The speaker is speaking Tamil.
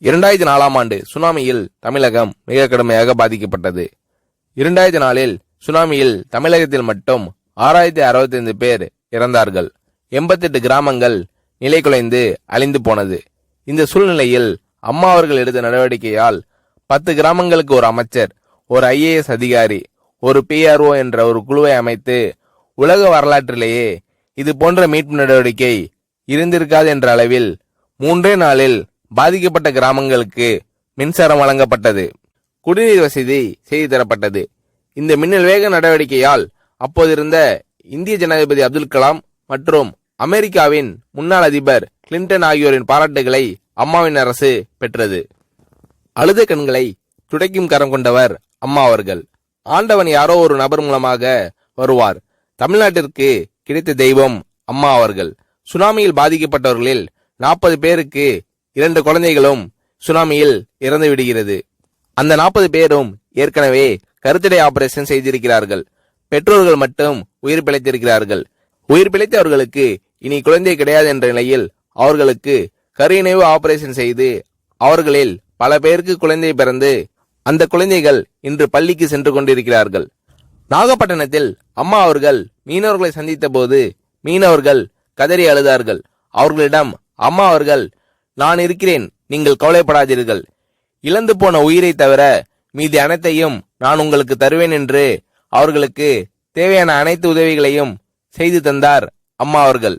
2004ஆம் ஆண்டு சுனாமியில் தமிழகம் மிக கடுமையாக பாதிக்கப்பட்டது. 2004இல் சுனாமியில் தமிழகத்தில் மட்டும் 6065 பேர் இறந்தார்கள். 88 கிராமங்கள் நிலைகுலைந்து அழிந்து போனது. இந்த சூழ்நிலையில் அம்மா அவர்கள் எடுத்த நடவடிக்கையால் 10 கிராமங்களுக்கு ஒரு அமைச்சர், ஒரு IAS அதிகாரி, ஒரு PRO என்ற ஒரு குழுவை அமைத்து உலக வரலாற்றிலேயே இது போன்ற மீட்பு நடவடிக்கை இருந்திருக்காது என்ற அளவில் 3 நாளில் பாதிக்கப்பட்ட கிராமங்களுக்கு மின்சாரம் வழங்கப்பட்டது. குடிநீர் வசதி செய்து தரப்பட்டது. இந்த மின்னல் வேக நடவடிக்கையால் அப்போதிருந்த இந்திய ஜனாதிபதி அப்துல் கலாம் மற்றும் அமெரிக்காவின் முன்னாள் அதிபர் கிளின்டன் ஆகியோரின் பாராட்டுகளை அம்மாவின் அரசு பெற்றது. அழுத கண்களை துடைக்கும் கரம் கொண்டவர் அம்மா அவர்கள். ஆண்டவன் யாரோ ஒரு நபர் மூலமாக வருவார். தமிழ்நாட்டிற்கு கிடைத்த தெய்வம் அம்மா அவர்கள். சுனாமியில் பாதிக்கப்பட்டவர்களில் 40 பேருக்கு 2 குழந்தைகளும் சுனாமியில் இறந்து விடுகிறது. அந்த 40 பேரும் ஏற்கனவே கருத்தடை ஆபரேஷன் செய்திருக்கிறார்கள். பெற்றோர்கள் மட்டும் உயிர் பிழைத்திருக்கிறார்கள். உயிர் பிழைத்தவர்களுக்கு இனி குழந்தை கிடையாது என்ற நிலையில் அவர்களுக்கு கருணைவு ஆபரேஷன் செய்து அவர்களில் பல பேருக்கு குழந்தை பிறந்து அந்த குழந்தைகள் இன்று பள்ளிக்கு சென்று கொண்டிருக்கிறார்கள். நாகப்பட்டினத்தில் அம்மா அவர்கள் மீனவர்களை சந்தித்த போது மீனவர்கள் கதறி அழுதார்கள். அவர்களிடம் அம்மா அவர்கள், நான் இருக்கிறேன், நீங்கள் கவலைப்படாதீர்கள், இழந்து போன உயிரை தவிர மீதி அனைத்தையும் நான் உங்களுக்கு தருவேன் என்று அவர்களுக்கு தேவையான அனைத்து உதவிகளையும் செய்து தந்தார் அம்மா அவர்கள்.